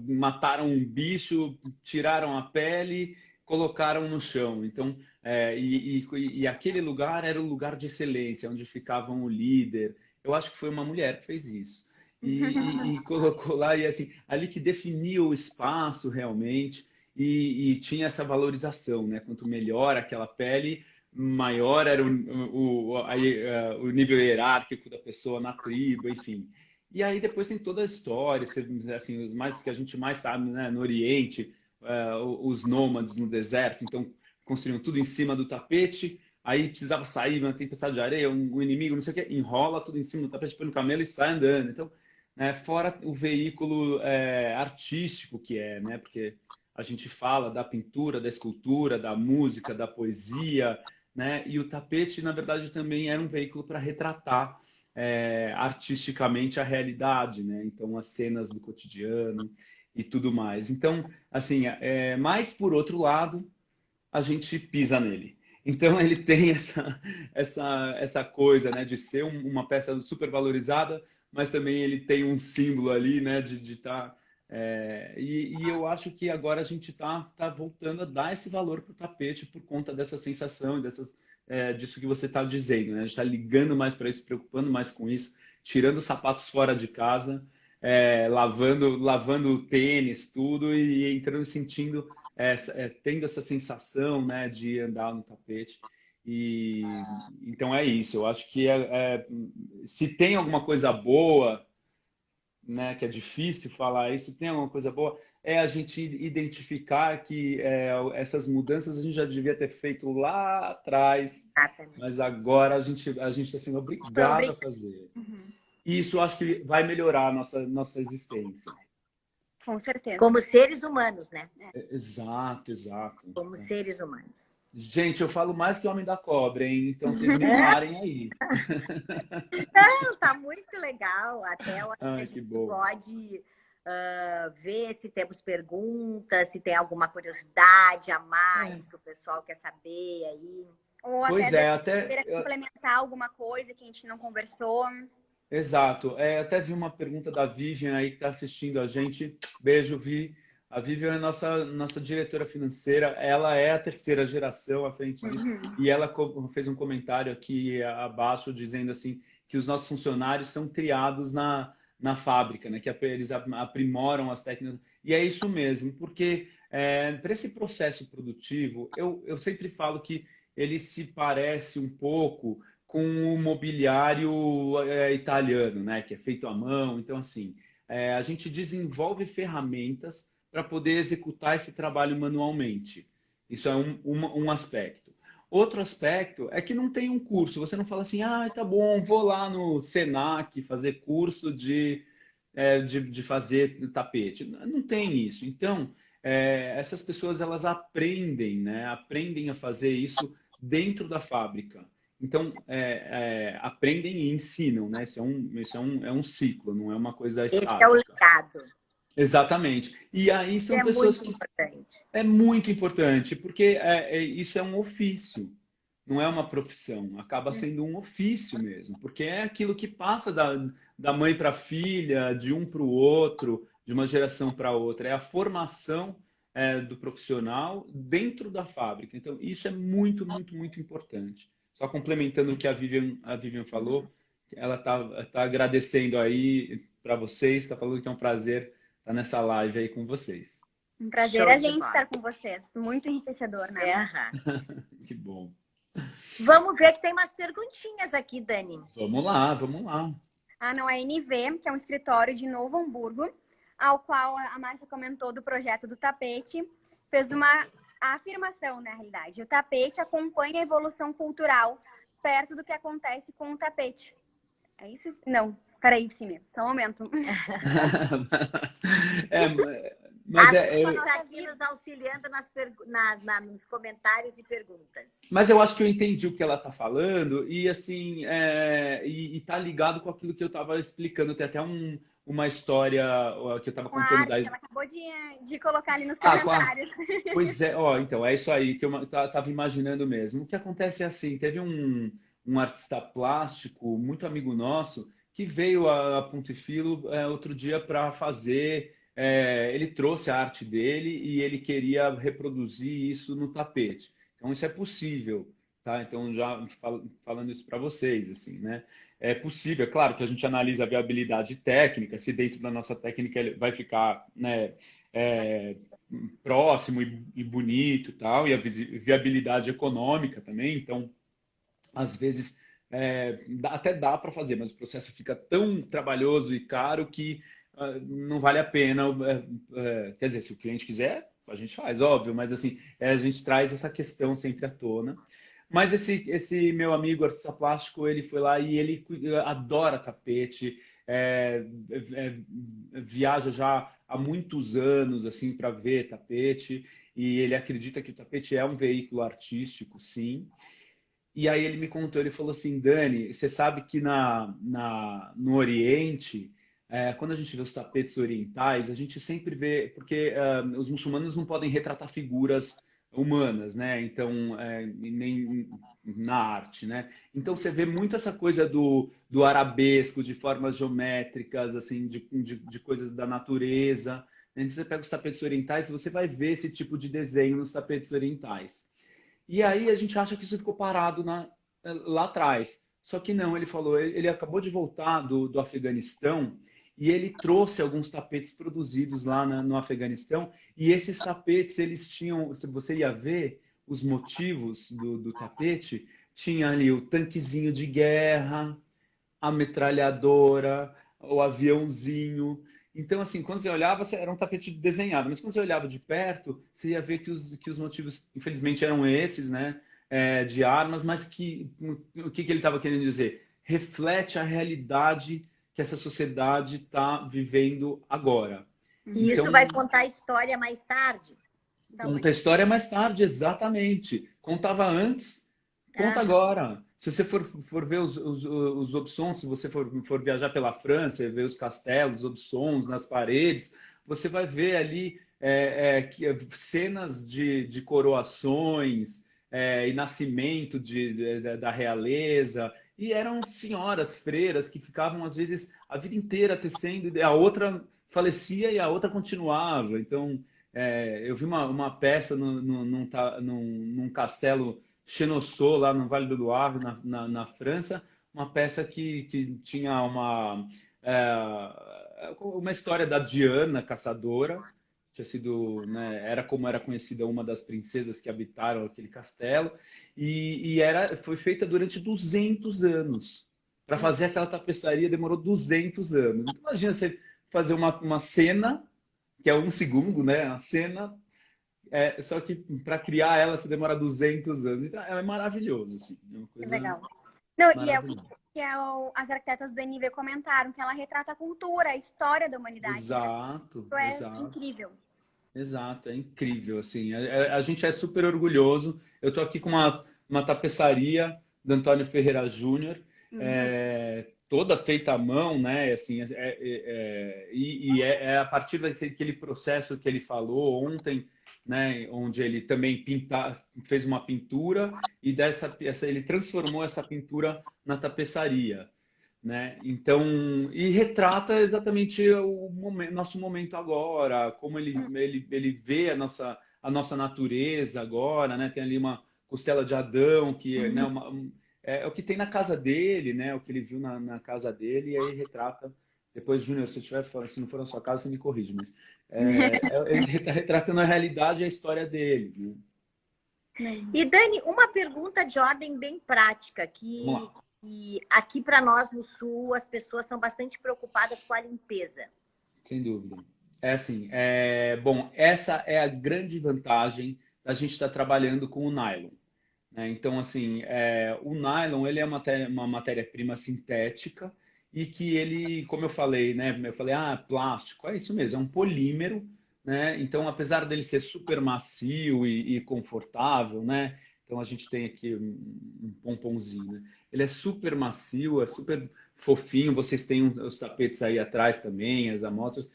C: mataram um bicho, tiraram a pele, colocaram no chão. Então, e aquele lugar era o lugar de excelência, onde ficava o líder. Eu acho que foi uma mulher que fez isso. E colocou lá, e assim, ali que definia o espaço realmente, e tinha essa valorização, né? Quanto melhor aquela pele, maior era o nível hierárquico da pessoa na tribo, enfim. E aí depois tem toda a história, assim, os mais que a gente mais sabe, né, no Oriente, os nômades no deserto, então construíam tudo em cima do tapete, aí precisava sair uma tempestade de areia, um inimigo, não sei o que, enrola tudo em cima do tapete, põe no camelo e sai andando. Então, fora o veículo artístico que é, né, porque a gente fala da pintura, da escultura, da música, da poesia, né? E o tapete, na verdade, também era um veículo para retratar artisticamente a realidade, né? Então, as cenas do cotidiano e tudo mais. Então, assim, mas por outro lado, a gente pisa nele. Então, ele tem essa coisa, né, de ser uma peça super valorizada, mas também ele tem um símbolo ali, né, de estar... e eu acho que agora a gente tá voltando a dar esse valor para o tapete por conta dessa sensação, disso que você está dizendo, né? A gente está ligando mais para isso, se preocupando mais com isso, tirando os sapatos fora de casa, lavando o tênis, tudo, e entrando e sentindo, tendo essa sensação, né, de andar no tapete. E então é isso. Eu acho que se tem alguma coisa boa, né, que é difícil falar isso, tem alguma coisa boa, é a gente identificar que essas mudanças a gente já devia ter feito lá atrás, mas
A: Exatamente.
C: agora a gente está sendo
A: Foi
C: obrigado a
A: obrigado.
C: fazer. E isso eu acho que vai melhorar a nossa existência.
A: Com certeza.
B: Como seres humanos, né?
C: Exato, exato.
B: Como seres humanos.
C: Gente, eu falo mais que Homem da Cobra, hein? Então vocês me parem aí.
B: Não, tá muito legal. Até eu acho que a
C: Ai, que
B: gente
C: bom.
B: pode ver se temos perguntas, se tem alguma curiosidade a mais que o pessoal quer saber aí.
A: Ou
C: Pois
A: até
C: até.
A: querer complementar alguma coisa que a gente não conversou.
C: Exato. Até vi uma pergunta da Vivian aí que está assistindo a gente. Beijo, Vi. A Vivian é nossa diretora financeira. Ela é a terceira geração à frente disso. E ela fez um comentário aqui abaixo dizendo assim que os nossos funcionários são criados na fábrica, né? Que eles aprimoram as técnicas. E é isso mesmo, porque para esse processo produtivo, eu sempre falo que ele se parece um pouco com o mobiliário italiano, né? Que é feito à mão. Então, assim, a gente desenvolve ferramentas para poder executar esse trabalho manualmente. Isso é um aspecto. Outro aspecto é que não tem um curso. Você não fala assim, ah, tá bom, vou lá no Senac fazer curso de fazer tapete. Não tem isso. Então, essas pessoas, elas aprendem, né? Aprendem a fazer isso dentro da fábrica. Então, aprendem e ensinam, né? Isso é um ciclo, não é uma coisa
B: Esse é o
C: estática.
B: legado.
C: Exatamente. E aí
B: Isso
C: são
B: é
C: pessoas
B: muito
C: que...
B: importante.
C: É muito importante, porque isso é um ofício, não é uma profissão. Acaba sendo um ofício mesmo, porque é aquilo que passa da mãe para a filha, de um para o outro, de uma geração para outra. É a formação do profissional dentro da fábrica. Então, isso é muito, muito, muito importante. Só complementando o que a Vivian falou, ela tá agradecendo aí para vocês, está falando que é um prazer estar nessa live aí com vocês.
A: Um prazer
B: Show
A: a
B: de
A: gente
B: bola.
A: estar com vocês. Muito enriquecedor, né?
C: Que bom.
B: Vamos ver que tem umas perguntinhas aqui, Dani.
C: Vamos lá, vamos lá.
A: Não, a NV, que é um escritório de Novo Hamburgo, ao qual a Márcia comentou do projeto do tapete, fez uma afirmação, na realidade. O tapete acompanha a evolução cultural perto do que acontece com o tapete. É isso? Não. Peraí, Cime. Só um momento.
C: Mas
B: A Vivi está aqui nos auxiliando nos comentários e perguntas.
C: Mas eu acho que eu entendi o que ela está falando e assim está ligado com aquilo que eu estava explicando. Tem até uma história que eu estava contando.
A: Ela acabou de colocar ali nos comentários.
C: Pois é, então, é isso aí que eu estava imaginando mesmo. O que acontece é assim, teve um artista plástico, muito amigo nosso, que veio a Ponto e Filo outro dia para fazer... ele trouxe a arte dele e ele queria reproduzir isso no tapete. Então, isso é possível, tá? Então, já falando isso para vocês, assim, né? É possível, é claro que a gente analisa a viabilidade técnica, se dentro da nossa técnica ele vai ficar, né, próximo e bonito e tal, e a viabilidade econômica também. Então, às vezes, até dá para fazer, mas o processo fica tão trabalhoso e caro que não vale a pena. Quer dizer, se o cliente quiser, a gente faz, óbvio, mas assim, a gente traz essa questão sempre à tona. Mas esse meu amigo artista plástico, ele foi lá e ele adora tapete, viaja já há muitos anos assim para ver tapete, e ele acredita que o tapete é um veículo artístico, sim. E aí ele me contou, ele falou assim, Dani, você sabe que no Oriente, quando a gente vê os tapetes orientais, a gente sempre vê, porque os muçulmanos não podem retratar figuras humanas, né? Então, nem na arte, né? Então você vê muito essa coisa do arabesco, de formas geométricas, assim, de coisas da natureza. Então, você pega os tapetes orientais, você vai ver esse tipo de desenho nos tapetes orientais. E aí a gente acha que isso ficou parado lá atrás. Só que não, ele falou, ele acabou de voltar do Afeganistão e ele trouxe alguns tapetes produzidos lá no Afeganistão, e esses tapetes, eles tinham, se você ia ver os motivos do tapete, tinha ali o tanquezinho de guerra, a metralhadora, o aviãozinho. Então, assim, quando você olhava, era um tapete desenhado, mas quando você olhava de perto, você ia ver que os motivos, infelizmente, eram esses, né? De armas, mas o que ele estava querendo dizer? Reflete a realidade que essa sociedade está vivendo agora.
B: E isso vai contar a história mais tarde?
C: Conta a história mais tarde, exatamente. Contava antes, conta agora. Se você for ver os opsons, se você for viajar pela França, ver os castelos, os opsons nas paredes, você vai ver ali cenas de coroações e nascimento da realeza. E eram senhoras, freiras, que ficavam, às vezes, a vida inteira tecendo, e a outra falecia e a outra continuava. Então, eu vi uma peça num castelo Chenonceau, lá no Vale do Loire, na França, uma peça que tinha uma história da Diana, caçadora, tinha sido, né, era como era conhecida uma das princesas que habitaram aquele castelo, foi feita durante 200 anos. Para fazer aquela tapeçaria demorou 200 anos. Então, imagina você fazer uma cena, que é 1 segundo, né? A cena, só que para criar ela você demora 200 anos. Então, é maravilhoso, assim. É uma
A: Que
C: coisa
A: legal. Não, e é o
C: maravilhosa.
A: que as arquitetas do NIV comentaram, que ela retrata a cultura, a história da humanidade, né?
C: Exato,
A: Isso é
C: exato.
A: incrível.
C: Exato, é incrível, assim, a gente é super orgulhoso. Eu estou aqui com uma tapeçaria do Antônio Ferreira Júnior, toda feita à mão, né, assim, é a partir daquele processo que ele falou ontem, né, onde ele também fez uma pintura e ele transformou essa pintura na tapeçaria, né? Então, e retrata exatamente nosso momento agora, como ele vê a nossa natureza agora, né? Tem ali uma costela de Adão, que né, é o que tem na casa dele, né? O que ele viu na casa dele, e aí retrata. Depois, Júnior, se não for na sua casa, você me corrige, mas ele está retratando a realidade e a história dele, né?
B: E Dani, uma pergunta de ordem bem prática,
C: Vamos lá.
B: que aqui para nós no Sul as pessoas são bastante preocupadas com a limpeza.
C: Sem dúvida. É assim, bom, essa é a grande vantagem da gente estar trabalhando com o nylon, né? Então, assim, o nylon ele é uma matéria-prima sintética e que ele, como eu falei, né? Eu falei, plástico, é isso mesmo, é um polímero, né? Então, apesar dele ser super macio e confortável, né? Então, a gente tem aqui um pomponzinho, né? Ele é super macio, é super fofinho. Vocês têm os tapetes aí atrás também, as amostras.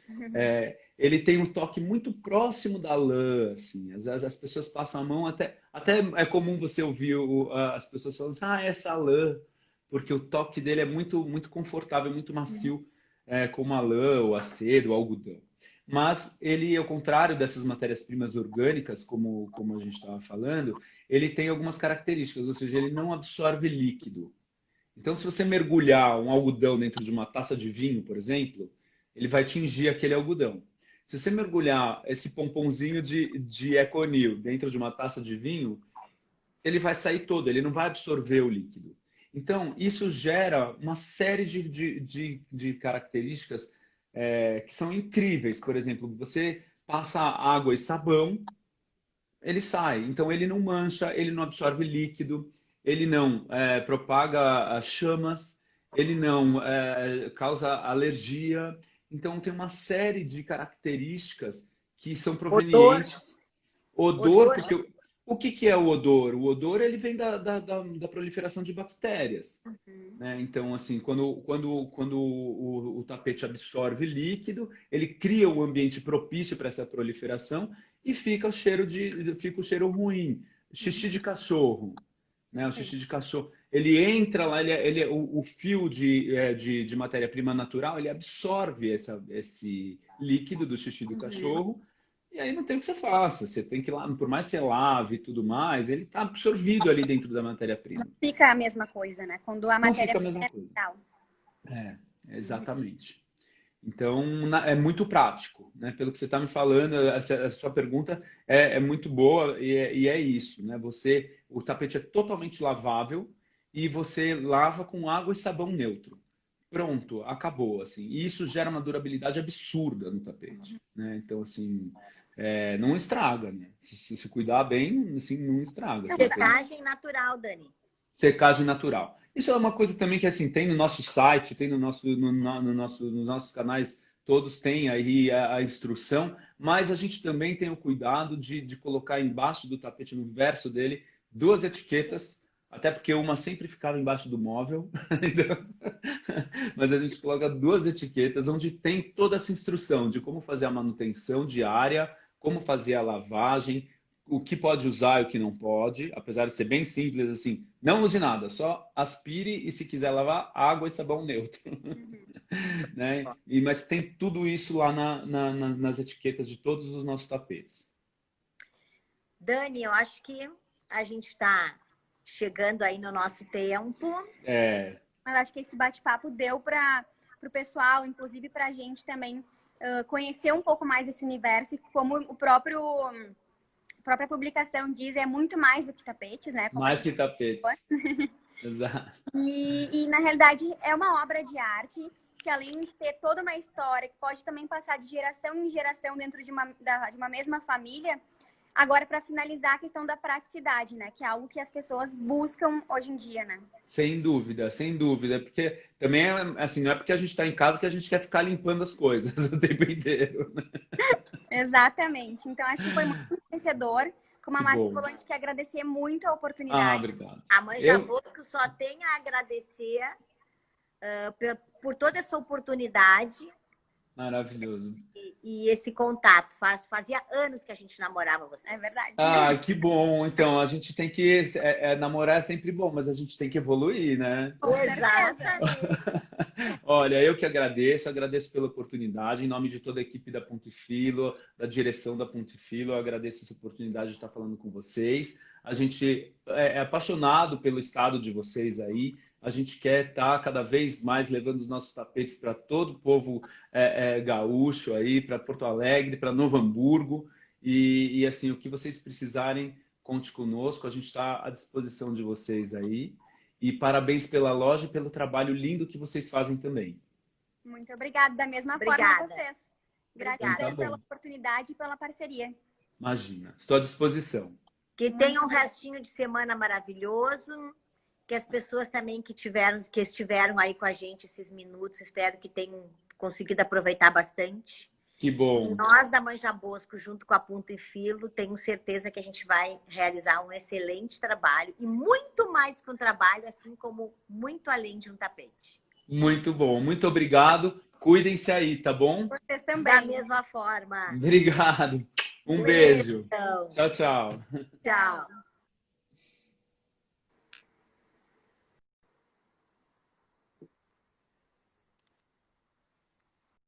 C: Ele tem um toque muito próximo da lã, assim. As pessoas passam a mão, até é comum você ouvir as pessoas falando assim, essa lã, porque o toque dele é muito, muito confortável, muito macio, como a lã, ou a seda, o algodão. Mas ele, ao contrário dessas matérias-primas orgânicas, como a gente estava falando, ele tem algumas características, ou seja, ele não absorve líquido. Então, se você mergulhar um algodão dentro de uma taça de vinho, por exemplo, ele vai tingir aquele algodão. Se você mergulhar esse pomponzinho de Econil dentro de uma taça de vinho, ele vai sair todo, ele não vai absorver o líquido. Então, isso gera uma série de características que são incríveis. Por exemplo, você passa água e sabão, ele sai. Então, ele não mancha, ele não absorve líquido, ele não propaga chamas, ele não causa alergia. Então, tem uma série de características que são
B: Odor,
C: provenientes. Odor,
B: odor,
C: porque o que é o odor? O odor ele vem da proliferação de bactérias. Né? Então, assim, quando o tapete absorve líquido, ele cria um ambiente propício para essa proliferação e fica o cheiro ruim. Xixi de cachorro, né? O xixi de cachorro, ele entra lá, o fio de matéria-prima natural, ele absorve esse líquido do xixi do cachorro. E aí não tem o que você faça. Você tem que ir lá, por mais que você lave e tudo mais, ele está absorvido ali dentro da matéria-prima.
A: Fica a mesma coisa, né? Quando a
C: Não
A: matéria
C: fica a mesma
A: é
C: coisa.
A: natural.
C: Exatamente. Então, é muito prático, né? Pelo que você está me falando, a sua pergunta é muito boa e é isso, né? O tapete é totalmente lavável e você lava com água e sabão neutro. Pronto, acabou, assim. E isso gera uma durabilidade absurda no tapete, né? Então, assim, não estraga, né? Se cuidar bem, assim, não estraga.
B: secagem natural, Dani.
C: Secagem natural. Isso é uma coisa também que assim tem no nosso site, tem nos nossos canais, todos têm aí a instrução, mas a gente também tem o cuidado de colocar embaixo do tapete, no verso dele, 2 etiquetas, até porque uma sempre ficava embaixo do móvel, mas a gente coloca 2 etiquetas onde tem toda essa instrução de como fazer a manutenção diária, como fazer a lavagem, o que pode usar e o que não pode, apesar de ser bem simples, assim, não use nada, só aspire e se quiser lavar, água e sabão neutro. Né? Mas tem tudo isso lá nas etiquetas de todos os nossos tapetes.
B: Dani, eu acho que a gente está chegando aí no nosso tempo.
A: Mas acho que esse bate-papo deu para o pessoal, inclusive para a gente também, conhecer um pouco mais desse universo, e como a própria publicação diz, é muito mais do que tapetes, né?
C: Mais que tapetes. Exato.
A: E, na realidade, é uma obra de arte que, além de ter toda uma história, que pode também passar de geração em geração dentro de uma mesma família. Agora, para finalizar, a questão da praticidade, né? Que é algo que as pessoas buscam hoje em dia, né?
C: Sem dúvida, sem dúvida. Porque também, assim, não é porque a gente está em casa que a gente quer ficar limpando as coisas o tempo inteiro, né?
A: Exatamente. Então, acho que foi muito enriquecedor. Como a Márcia falou, a gente quer agradecer muito a oportunidade.
C: Obrigado.
B: A Manja Bosco só tem a agradecer por toda essa oportunidade.
C: Maravilhoso.
B: E esse contato. Fazia anos que a gente namorava vocês.
A: É verdade.
C: Que bom. Então, a gente tem que... namorar é sempre bom, mas a gente tem que evoluir, né?
B: Exatamente.
C: Olha, eu que agradeço pela oportunidade, em nome de toda a equipe da Ponto e Filo, da direção da Ponto e Filo, eu agradeço essa oportunidade de estar falando com vocês. A gente é apaixonado pelo estado de vocês aí, a gente quer estar cada vez mais levando os nossos tapetes para todo o povo gaúcho aí, para Porto Alegre, para Novo Hamburgo, e assim, o que vocês precisarem, conte conosco, a gente está à disposição de vocês aí. E parabéns pela loja e pelo trabalho lindo que vocês fazem também.
A: Muito obrigada. Da mesma forma a vocês. Gratidão pela oportunidade e pela parceria.
C: Imagina. Estou à disposição.
B: Que tenha um restinho de semana maravilhoso. Que as pessoas também que estiveram aí com a gente esses minutos, espero que tenham conseguido aproveitar bastante.
C: Que bom.
B: E nós da Manja Bosco, junto com a Ponto e Filo, tenho certeza que a gente vai realizar um excelente trabalho e muito mais que um trabalho, assim como muito além de um tapete.
C: Muito bom. Muito obrigado. Cuidem-se aí, tá bom?
A: Vocês também.
B: Da mesma forma.
C: Obrigado. Um beijo. Tchau, tchau.
B: Tchau.